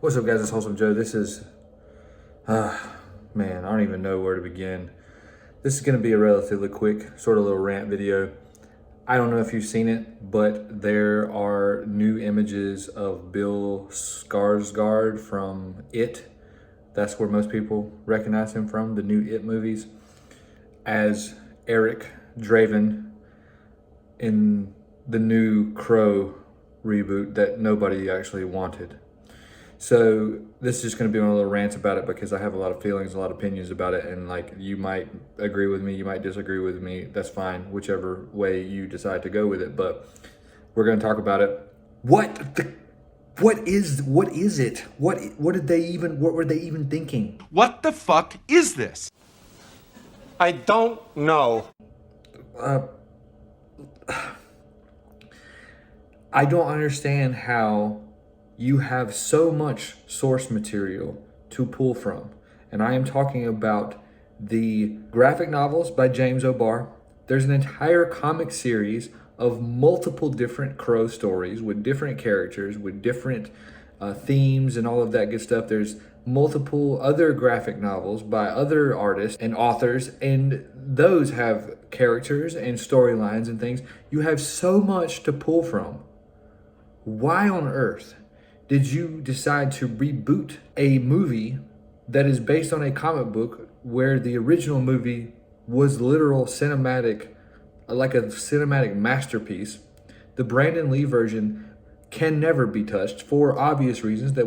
What's up, guys? It's Wholesome Joe. This is, man, I don't even know where to begin. This is going to be a relatively quick, sort of little rant video. I don't know if you've seen it, but there are new images of Bill Skarsgard from It. That's where most people recognize him from, the new It movies, as Eric Draven in the new Crow reboot that nobody actually wanted. So this is just going to be one of the little rants about it because I have a lot of feelings, a lot of opinions about it, and like you might agree with me, you might disagree with me. That's fine, whichever way you decide to go with it. But we're going to talk about it. What is it? What were they even thinking? What the fuck is this? I don't know. I don't understand how you have so much source material to pull from. And I am talking about the graphic novels by James O'Barr. There's an entire comic series of multiple different Crow stories with different characters, with different themes and all of that good stuff. There's multiple other graphic novels by other artists and authors, and those have characters and storylines and things. You have so much to pull from. Why on earth did you decide to reboot a movie that is based on a comic book where the original movie was literal cinematic, like a cinematic masterpiece? The Brandon Lee version can never be touched for obvious reasons that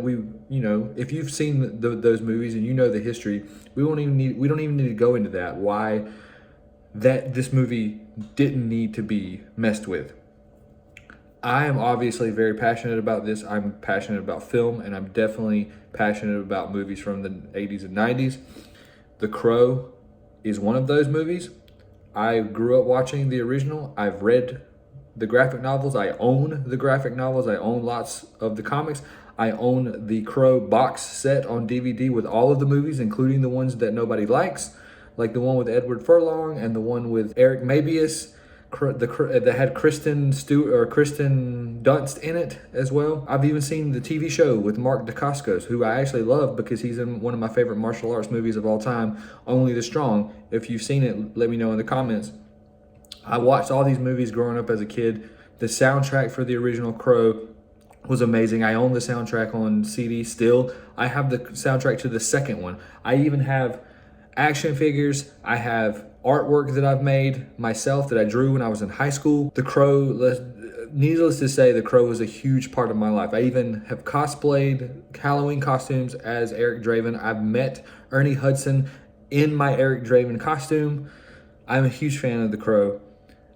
if you've seen those movies and you know the history, we don't even need to go into that, why this movie didn't need to be messed with. I am obviously very passionate about this. I'm passionate about film, and I'm definitely passionate about movies from the 80s and 90s. The Crow is one of those movies. I grew up watching the original. I've read the graphic novels. I own the graphic novels. I own lots of the comics. I own the Crow box set on DVD with all of the movies, including the ones that nobody likes, like the one with Edward Furlong and the one with Eric Mabius, that had Kristen Dunst in it as well. I've even seen the TV show with Mark Dacascos, who I actually love because he's in one of my favorite martial arts movies of all time, Only the Strong. If you've seen it, let me know in the comments. I watched all these movies growing up as a kid. The soundtrack for the original Crow was amazing. I own the soundtrack on CD still. I have the soundtrack to the second one. I even have action figures. I have artwork that I've made myself that I drew when I was in high school. The Crow, needless to say, the Crow was a huge part of my life. I even have cosplayed Halloween costumes as Eric Draven. I've met Ernie Hudson in my Eric Draven costume. I'm a huge fan of the Crow.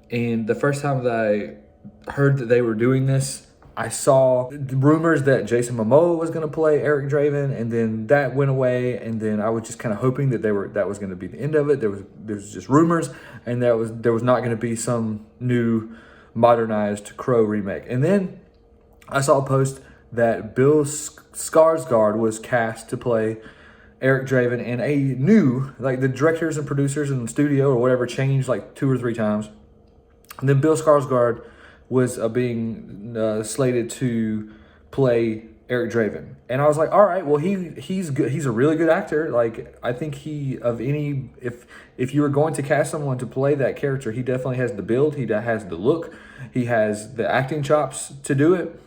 And the first time that I heard that they were doing this, I saw rumors that Jason Momoa was going to play Eric Draven, and then that went away, and then I was just kind of hoping that that was going to be the end of it. There was just rumors, and there was not going to be some new modernized Crow remake. And then I saw a post that Bill Skarsgard was cast to play Eric Draven, and the directors and producers in the studio or whatever changed like 2 or 3 times. And then Bill Skarsgard was being slated to play Eric Draven. And I was like, all right, well, he's good. He's a really good actor. Like, I think if you were going to cast someone to play that character, he definitely has the build, he has the look, he has the acting chops to do it.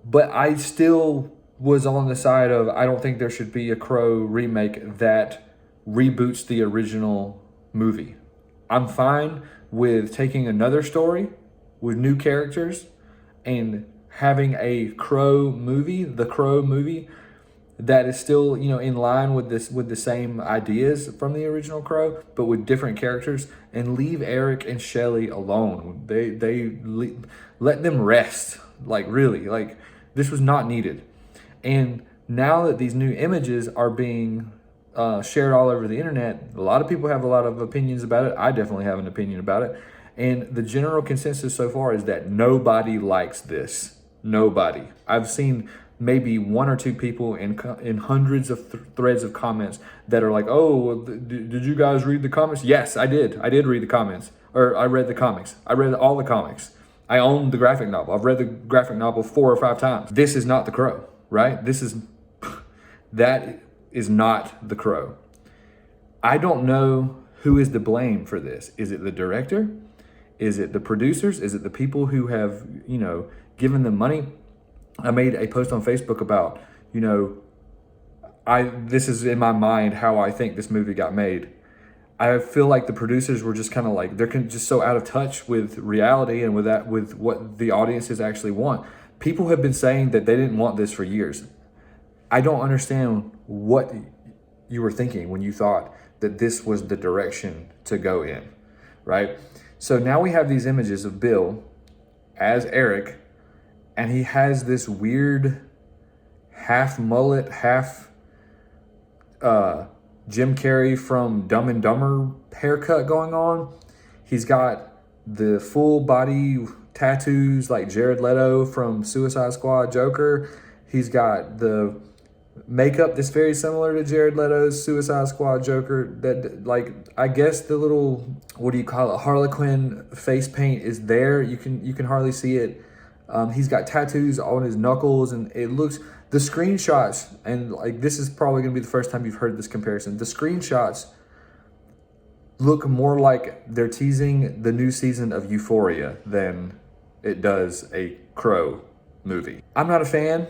But I still was on the side of, I don't think there should be a Crow remake that reboots the original movie. I'm fine with taking another story with new characters and having a Crow movie, the Crow movie, that is still, in line with the same ideas from the original Crow, but with different characters, and leave Eric and Shelly alone. Let them rest. Really, this was not needed. And now that these new images are being shared all over the internet, a lot of people have a lot of opinions about it. I definitely have an opinion about it. And the general consensus so far is that nobody likes this. Nobody. I've seen maybe 1 or 2 people in hundreds of threads of comments that are like, oh, did you guys read the comments? Yes, I did. I did read the comments. Or I read the comics. I read all the comics. I own the graphic novel. I've read the graphic novel 4 or 5 times. This is not the Crow. right? That is not The Crow. I don't know who is to blame for this. Is it the director? Is it the producers? Is it the people who have, given them money? I made a post on Facebook about, this is in my mind how I think this movie got made. I feel like the producers were just kind of like, they're just so out of touch with reality and with what the audiences actually want. People have been saying that they didn't want this for years. I don't understand what you were thinking when you thought that this was the direction to go in, right? So now we have these images of Bill as Eric, and he has this weird half mullet, half Jim Carrey from Dumb and Dumber haircut going on. He's got the full body tattoos like Jared Leto from Suicide Squad Joker. He's got the makeup that's very similar to Jared Leto's Suicide Squad Joker. That, like, I guess the little, what do you call it, Harlequin face paint is there. You can hardly see it. He's got tattoos on his knuckles, and it looks, the screenshots, and like this is probably going to be the first time you've heard this comparison. The screenshots look more like they're teasing the new season of Euphoria than it does a Crow movie. I'm not a fan.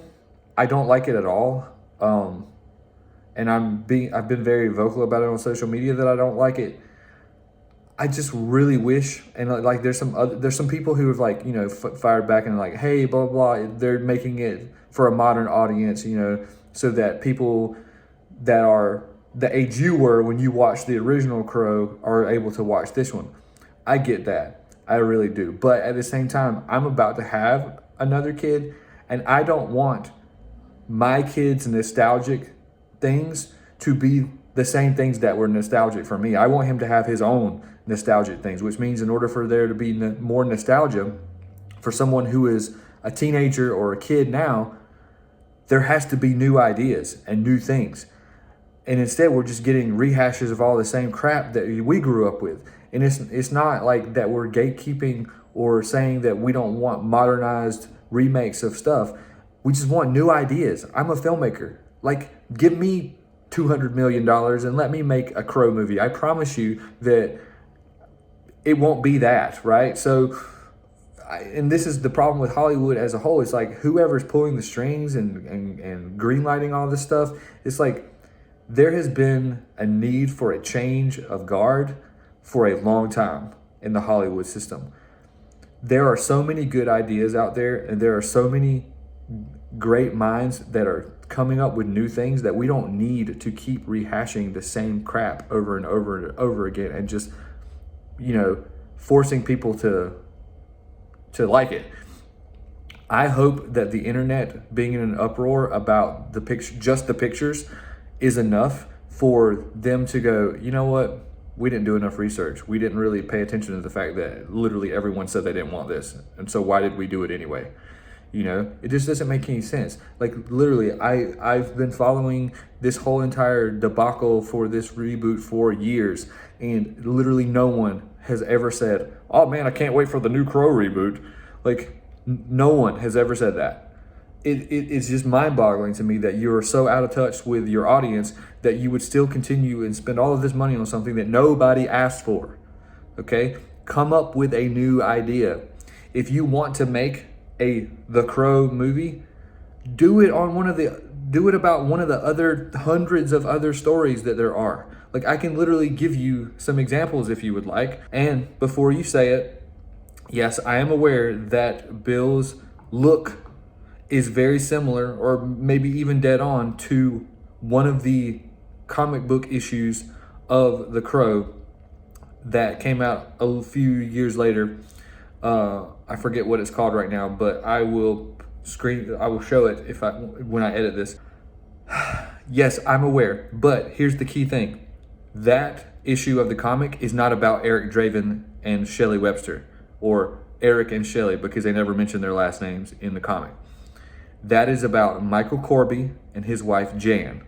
I don't like it at all. And I've been very vocal about it on social media that I don't like it. I just really wish, and like there's some people who have like, fired back and like, hey, blah, blah, blah. They're making it for a modern audience, so that people that are the age you were when you watched the original Crow are able to watch this one. I get that. I really do. But at the same time, I'm about to have another kid, and I don't want my kids' nostalgic things to be the same things that were nostalgic for me. I want him to have his own nostalgic things, which means in order for there to be more nostalgia for someone who is a teenager or a kid now, there has to be new ideas and new things. And instead, we're just getting rehashes of all the same crap that we grew up with. And it's not like that we're gatekeeping or saying that we don't want modernized remakes of stuff. We just want new ideas. I'm a filmmaker. Like, give me $200 million and let me make a Crow movie. I promise you that it won't be that, right? So, and this is the problem with Hollywood as a whole. It's like whoever's pulling the strings and greenlighting all this stuff, it's like there has been a need for a change of guard for a long time in the Hollywood system. There are so many good ideas out there, and there are so many great minds that are coming up with new things that we don't need to keep rehashing the same crap over and over and over again and just, forcing people to like it. I hope that the internet being in an uproar about the pictures is enough for them to go, you know what? We didn't do enough research. We didn't really pay attention to the fact that literally everyone said they didn't want this. And so why did we do it anyway? It just doesn't make any sense. Like, literally, I've been following this whole entire debacle for this reboot for years, and literally no one has ever said, oh man, I can't wait for the new Crow reboot. Like, no one has ever said that. It's just mind-boggling to me that you're so out of touch with your audience that you would still continue and spend all of this money on something that nobody asked for. Okay? Come up with a new idea. If you want to make The Crow movie, do it about one of the other hundreds of other stories that there are. Like, I can literally give you some examples if you would like. And before you say it, yes, I am aware that Bill's look is very similar, or maybe even dead on, to one of the comic book issues of The Crow that came out a few years later. I forget what it's called right now, but I will show it when I edit this. Yes, I'm aware, but here's the key thing. That issue of the comic is not about Eric Draven and Shelly Webster, or Eric and Shelly, because they never mention their last names in the comic. That is about Michael Corby and his wife Jan.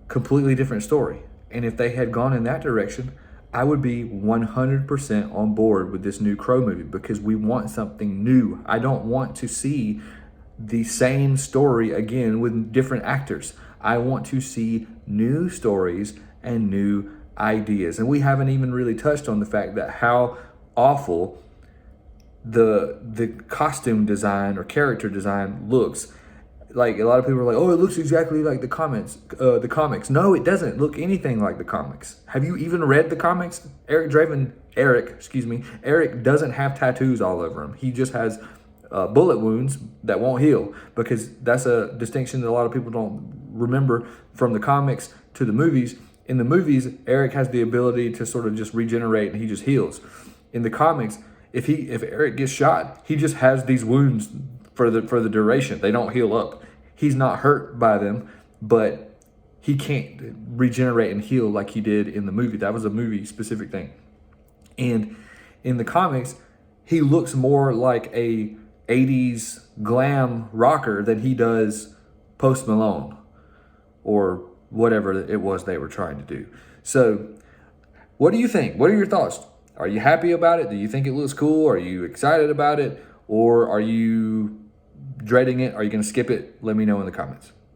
Completely different story. And if they had gone in that direction, I would be 100% on board with this new Crow movie, because we want something new. I don't want to see the same story again with different actors. I want to see new stories and new ideas. And we haven't even really touched on the fact that how awful the costume design or character design looks. Like, a lot of people are like, oh, it looks exactly like the comics. No, it doesn't look anything like the comics. Have you even read the comics? Eric doesn't have tattoos all over him. He just has bullet wounds that won't heal, because that's a distinction that a lot of people don't remember from the comics to the movies. In the movies, Eric has the ability to sort of just regenerate and he just heals. In the comics, if Eric gets shot, he just has these wounds for the duration. They don't heal up. He's not hurt by them, but he can't regenerate and heal like he did in the movie. That was a movie specific thing. And in the comics, he looks more like a 80s glam rocker than he does Post Malone or whatever it was they were trying to do. So what do you think? What are your thoughts? Are you happy about it? Do you think it looks cool? Are you excited about it? Or are you dreading it? Are you going to skip it? Let me know in the comments.